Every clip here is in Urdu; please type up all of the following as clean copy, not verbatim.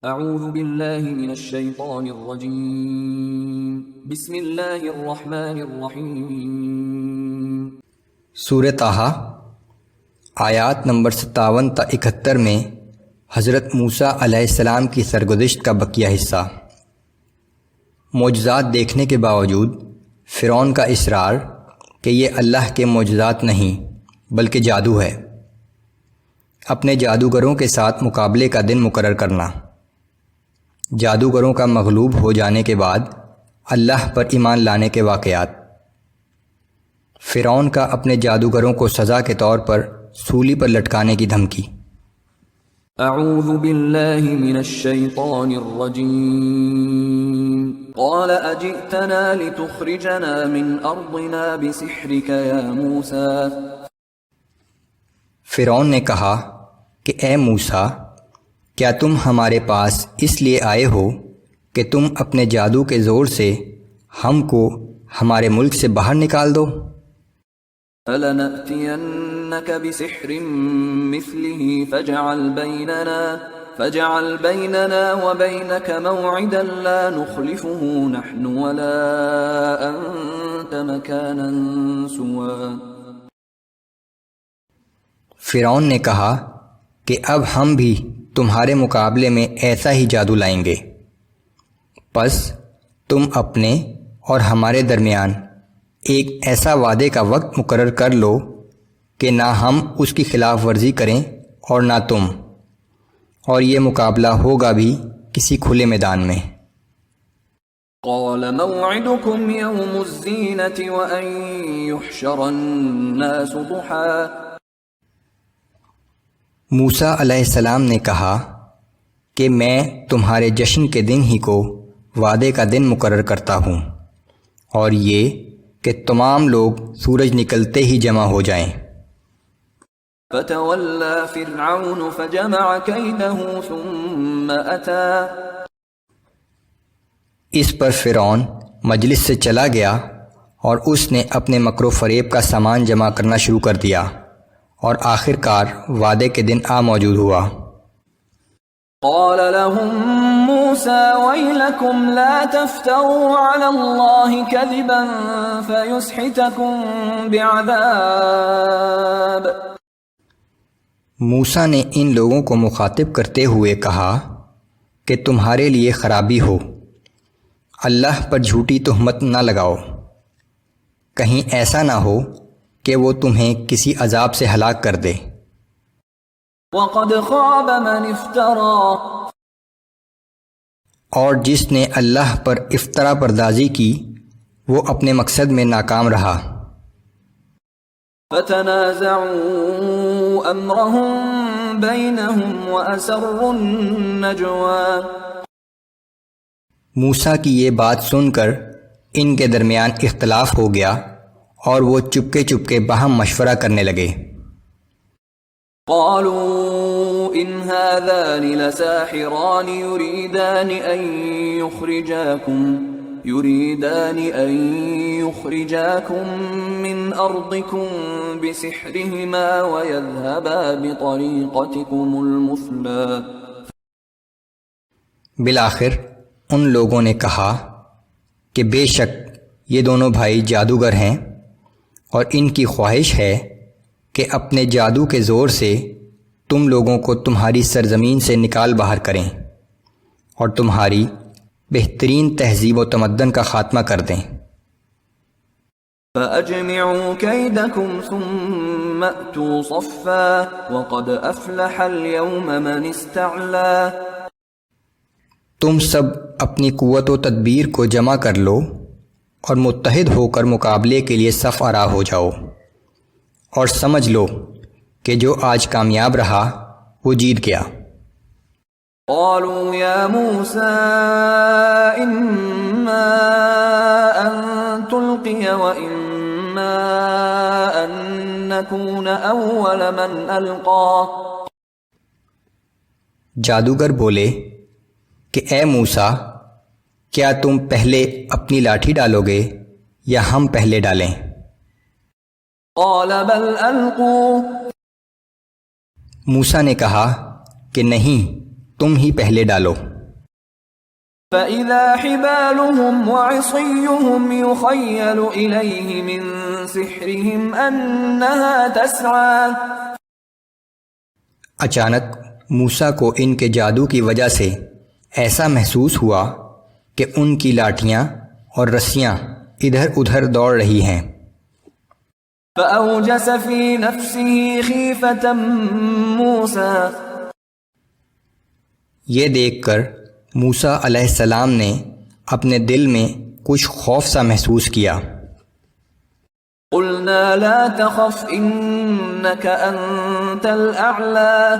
اعوذ باللہ من الشیطان الرجیم بسم اللہ الرحمن الرحیم۔ سورہ طٰہٰ آیات نمبر 57 تا 71 میں حضرت موسیٰ علیہ السلام کی سرگزشت کا بقیہ حصہ۔ معجزات دیکھنے کے باوجود فرعون کا اصرار کہ یہ اللہ کے معجزات نہیں بلکہ جادو ہے۔ اپنے جادوگروں کے ساتھ مقابلے کا دن مقرر کرنا۔ جادوگروں کا مغلوب ہو جانے کے بعد اللہ پر ایمان لانے کے واقعات۔ فرعون کا اپنے جادوگروں کو سزا کے طور پر سولی پر لٹکانے کی دھمکی۔ اعوذ باللہ من الشیطان الرجیم قال اجئتنا لتخرجنا من ارضنا بسحرک یا موسیٰ۔ فرعون نے کہا کہ اے موسیٰ، کیا تم ہمارے پاس اس لیے آئے ہو کہ تم اپنے جادو کے زور سے ہم کو ہمارے ملک سے باہر نکال دو؟ فَلَنَأْتِيَنَّكَ بِسِحْرٍ مِثْلِهِ فَاجْعَلْ بَيْنَنَا وَبَيْنَكَ مَوْعِدًا لَا نُخْلِفُهُ نَحْنُ وَلَا أَنْتَ مَكَانًا سُوًى۔ فرعون نے کہا کہ اب ہم بھی تمہارے مقابلے میں ایسا ہی جادو لائیں گے، پس تم اپنے اور ہمارے درمیان ایک ایسا وعدے کا وقت مقرر کر لو کہ نہ ہم اس کی خلاف ورزی کریں اور نہ تم، اور یہ مقابلہ ہوگا بھی کسی کھلے میدان میں۔ قال موعدكم يوم الزينة وأن يحشر الناس ضحى۔ موسیٰ علیہ السلام نے کہا کہ میں تمہارے جشن کے دن ہی کو وعدے کا دن مقرر کرتا ہوں، اور یہ کہ تمام لوگ سورج نکلتے ہی جمع ہو جائیں۔ فتولى فرعون فجمع كيده ثم أتى۔ اس پر فرعون مجلس سے چلا گیا اور اس نے اپنے مکر و فریب کا سامان جمع کرنا شروع کر دیا، اور آخر کار وعدے کے دن آ موجود ہوا۔ قال لهم موسى ويلكم لا تفتروا على الله كذبا فيسحتكم بعذاب۔ موسیٰ نے ان لوگوں کو مخاطب کرتے ہوئے کہا کہ تمہارے لیے خرابی ہو، اللہ پر جھوٹی تہمت نہ لگاؤ، کہیں ایسا نہ ہو کہ وہ تمہیں کسی عذاب سے ہلاک کر دے۔ وقد خاب من افترى۔ اور جس نے اللہ پر افطرا پردازی کی وہ اپنے مقصد میں ناکام رہا۔ فتنازعوا امرهم بينهم واسروا النجوى۔ موسیٰ کی یہ بات سن کر ان کے درمیان اختلاف ہو گیا اور وہ چپکے چپکے باہم مشورہ کرنے لگے۔ قالوا ان هذان لساحران يريدان ان يخرجاكم من ارضكم بسحرهما ويذهبا بطريقتكم المثلى۔ بالآخر ان لوگوں نے کہا کہ بے شک یہ دونوں بھائی جادوگر ہیں، اور ان کی خواہش ہے کہ اپنے جادو کے زور سے تم لوگوں کو تمہاری سرزمین سے نکال باہر کریں اور تمہاری بہترین تہذیب و تمدن کا خاتمہ کر دیں۔ فَأَجْمِعُوا كَيْدَكُمْ ثُمَّ أْتُوا صَفًّا وَقَدْ أَفْلَحَ الْيَوْمَ مَنِ اسْتَعْلَى۔ تم سب اپنی قوت و تدبیر کو جمع کر لو اور متحد ہو کر مقابلے کے لیے صف آرا ہو جاؤ، اور سمجھ لو کہ جو آج کامیاب رہا وہ جیت گیا۔ قالوا يا موسى إما أن تلقي وإما أن نكون أول من ألقى۔ جادوگر بولے کہ اے موسیٰ، کیا تم پہلے اپنی لاٹھی ڈالو گے یا ہم پہلے ڈالیں؟ قال بل القوا۔ موسیٰ نے کہا کہ نہیں، تم ہی پہلے ڈالو۔ فَإِذَا حِبَالُهُمْ وَعِصِيُّهُمْ يُخَيَّلُ إِلَيْهِ مِنْ سِحْرِهِمْ أَنَّهَا تَسْعَى۔ اچانک موسیٰ کو ان کے جادو کی وجہ سے ایسا محسوس ہوا کہ ان کی لاٹھیاں اور رسیاں ادھر ادھر دوڑ رہی ہیں۔ فَأَوْجَسَ فِي نَفْسِهِ خِيفَةً مُوسَىٰ۔ یہ دیکھ کر موسیٰ علیہ السلام نے اپنے دل میں کچھ خوف سا محسوس کیا۔ قُلْنَا لَا تَخَفْ إِنَّكَ أَنْتَ الْأَعْلَىٰ۔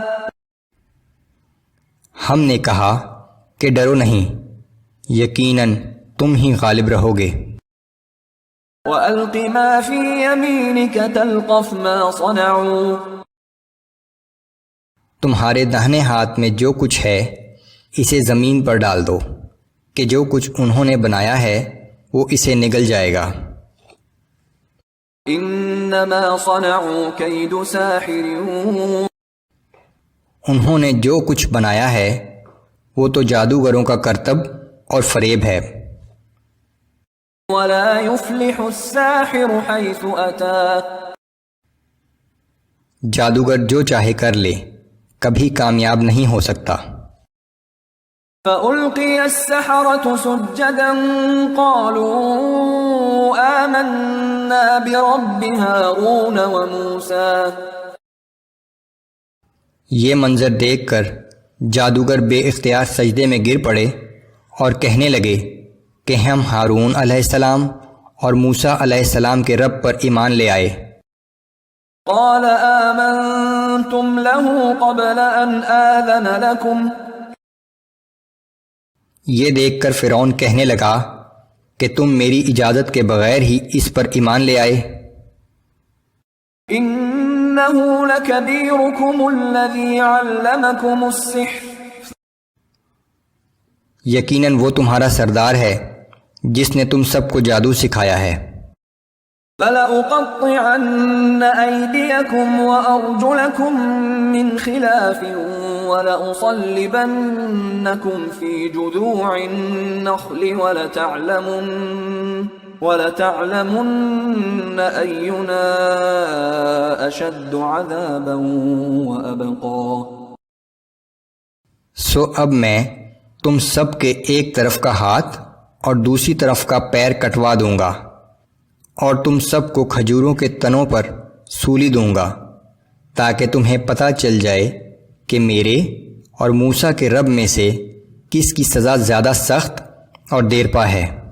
ہم نے کہا کہ ڈرو نہیں، یقیناً تم ہی غالب رہو گے۔ وَأَلْقِ مَا فِي يَمِينِكَ تَلْقَفْ مَا صَنَعُوا۔ تمہارے داہنے ہاتھ میں جو کچھ ہے اسے زمین پر ڈال دو کہ جو کچھ انہوں نے بنایا ہے وہ اسے نگل جائے گا۔ إِنَّمَا صَنَعُوا كَيْدُ سَاحِرٍ۔ انہوں نے جو کچھ بنایا ہے وہ تو جادوگروں کا کرتب اور فریب ہے۔ وَلَا يُفْلِحُ السَّاحِرُ حَيْثُ أَتَىٰ۔ جادوگر جو چاہے کر لے کبھی کامیاب نہیں ہو سکتا۔ فَأُلْقِيَ السَّحَرَةُ سُجَّدًا قَالُوا آمَنَّا بِرَبِّ هَارُونَ وَمُوسَىٰ۔ یہ منظر دیکھ کر جادوگر بے اختیار سجدے میں گر پڑے اور کہنے لگے کہ ہم ہارون علیہ السلام اور موسیٰ علیہ السلام کے رب پر ایمان لے آئے۔ قَالَ آمَنْتُمْ لَهُ قَبْلَ أَنْ آذَنَ لَكُمْ۔ یہ دیکھ کر فرعون کہنے لگا کہ تم میری اجازت کے بغیر ہی اس پر ایمان لے آئے۔ إِنَّهُ لَكَبِيرُكُمُ الَّذِي عَلَّمَكُمُ السِّحْرَ۔ یقیناً وہ تمہارا سردار ہے جس نے تم سب کو جادو سکھایا ہے۔ فَلَأُقَطِّعَنَّ أَيْدِيَكُمْ وَأَرْجُلَكُمْ مِنْ خِلَافٍ وَلَأُصَلِّبَنَّكُمْ فِي جُذُوعِ النَّخْلِ وَلَتَعْلَمُنَّ أَيُّنَا أَشَدُّ عَذَابًا وَأَبْقَىٰ۔ سو اب میں تم سب کے ایک طرف کا ہاتھ اور دوسری طرف کا پیر کٹوا دوں گا اور تم سب کو کھجوروں کے تنوں پر سولی دوں گا تاکہ تمہیں پتہ چل جائے کہ میرے اور موسیٰ کے رب میں سے کس کی سزا زیادہ سخت اور دیرپا ہے۔